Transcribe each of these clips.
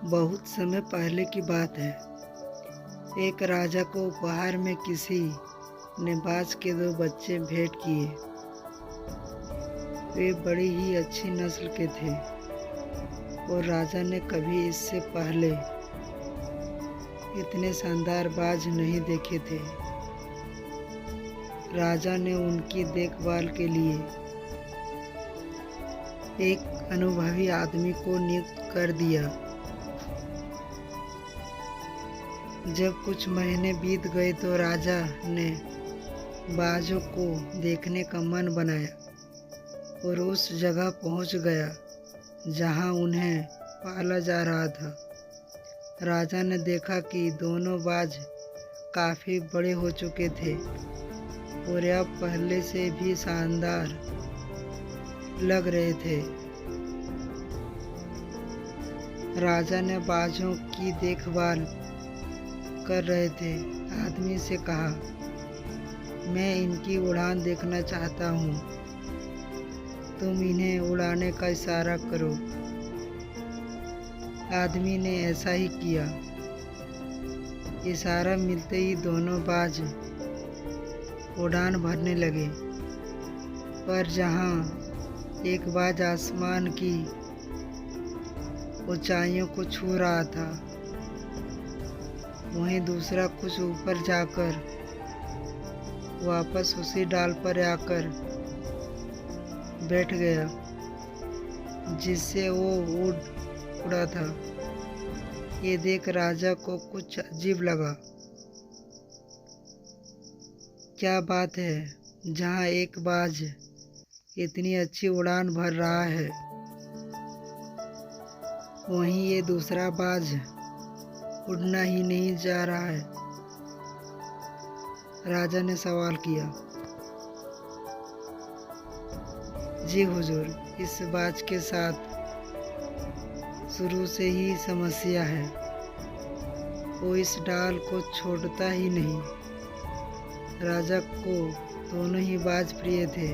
बहुत समय पहले की बात है। एक राजा को उपहार में किसी ने बाज के 2 बच्चे भेंट किए। वे बड़ी ही अच्छी नस्ल के थे और राजा ने कभी इससे पहले इतने शानदार बाज नहीं देखे थे। राजा ने उनकी देखभाल के लिए एक अनुभवी आदमी को नियुक्त कर दिया। जब कुछ महीने बीत गए तो राजा ने बाजों को देखने का मन बनाया और उस जगह पहुंच गया जहां उन्हें पाला जा रहा था। राजा ने देखा कि दोनों बाज काफ़ी बड़े हो चुके थे और अब पहले से भी शानदार लग रहे थे। राजा ने बाजों की देखभाल कर रहे थे आदमी से कहा, मैं इनकी उड़ान देखना चाहता हूँ, तुम इन्हें उड़ाने का इशारा करो। आदमी ने ऐसा ही किया। इशारा मिलते ही दोनों बाज उड़ान भरने लगे, पर जहाँ एक बाज आसमान की ऊंचाइयों को छू रहा था, वहीं दूसरा कुछ ऊपर जाकर वापस उसी डाल पर आकर बैठ गया जिससे वो उड़ा था। ये देख राजा को कुछ अजीब लगा। क्या बात है, जहाँ एक बाज इतनी अच्छी उड़ान भर रहा है, वहीं ये दूसरा बाज उड़ना ही नहीं जा रहा है। राजा ने सवाल किया। जी हुजूर, इस बाज के साथ शुरू से ही समस्या है। वो इस डाल को छोड़ता ही नहीं। राजा को दोनों ही बाज प्रिय थे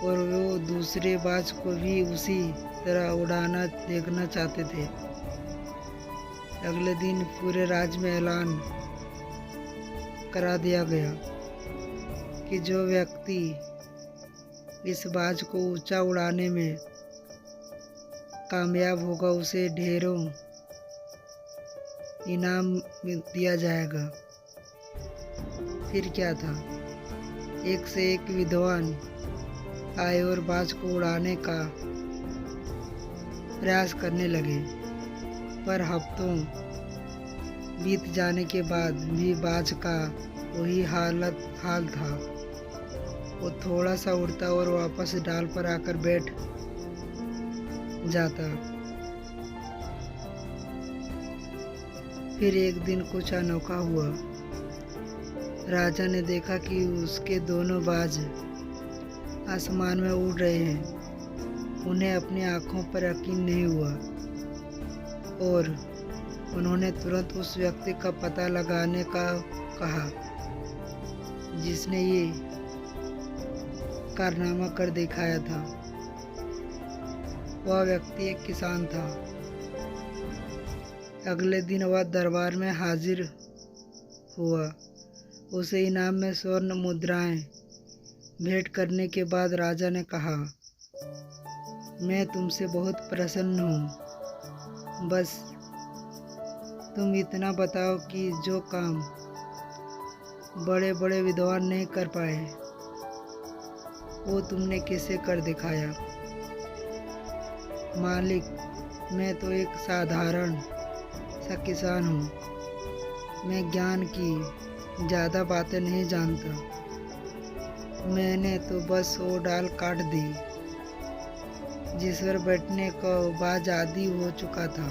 और वो दूसरे बाज को भी उसी तरह उड़ाना देखना चाहते थे। अगले दिन पूरे राज्य में ऐलान करा दिया गया कि जो व्यक्ति इस बाज को ऊंचा उड़ाने में कामयाब होगा उसे ढेरों इनाम दिया जाएगा। फिर क्या था, एक से एक विद्वान आए और बाज को उड़ाने का प्रयास करने लगे, पर हफ्तों बीत जाने के बाद भी बाज का वही हाल था। वो थोड़ा सा उड़ता और वापस डाल पर आकर बैठ जाता। फिर एक दिन कुछ अनोखा हुआ। राजा ने देखा कि उसके दोनों बाज आसमान में उड़ रहे हैं। उन्हें अपनी आंखों पर यकीन नहीं हुआ और उन्होंने तुरंत उस व्यक्ति का पता लगाने का कहा जिसने ये कारनामा कर दिखाया था। वह व्यक्ति एक किसान था। अगले दिन वह दरबार में हाजिर हुआ। उसे इनाम में स्वर्ण मुद्राएं भेंट करने के बाद राजा ने कहा, मैं तुमसे बहुत प्रसन्न हूँ। बस तुम इतना बताओ कि जो काम बड़े बड़े विद्वान नहीं कर पाए, वो तुमने कैसे कर दिखाया। मालिक, मैं तो एक साधारण सा किसान हूँ। मैं ज्ञान की ज़्यादा बातें नहीं जानता। मैंने तो बस वो डाल काट दी जिस पर बैठने का बाज आदी हो चुका था,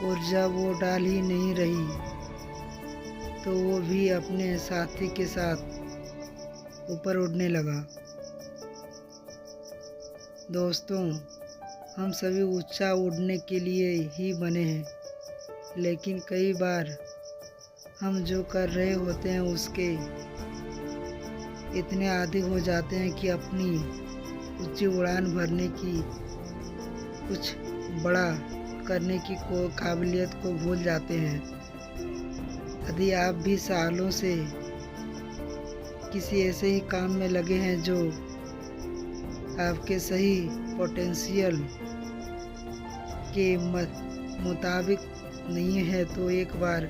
और जब वो डाल ही नहीं रही तो वो भी अपने साथी के साथ ऊपर उड़ने लगा। दोस्तों, हम सभी ऊंचा उड़ने के लिए ही बने हैं, लेकिन कई बार हम जो कर रहे होते हैं उसके इतने आदी हो जाते हैं कि अपनी ऊंची उड़ान भरने की कुछ बड़ा करने की काबिलियत को भूल जाते हैं। यदि आप भी सालों से किसी ऐसे ही काम में लगे हैं जो आपके सही पोटेंशियल के मुताबिक नहीं है, तो एक बार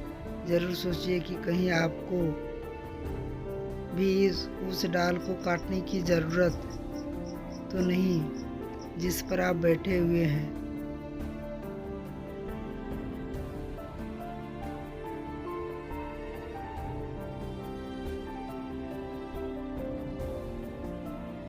ज़रूर सोचिए कि कहीं आपको भी उस डाल को काटने की ज़रूरत तो नहीं जिस पर आप बैठे हुए हैं।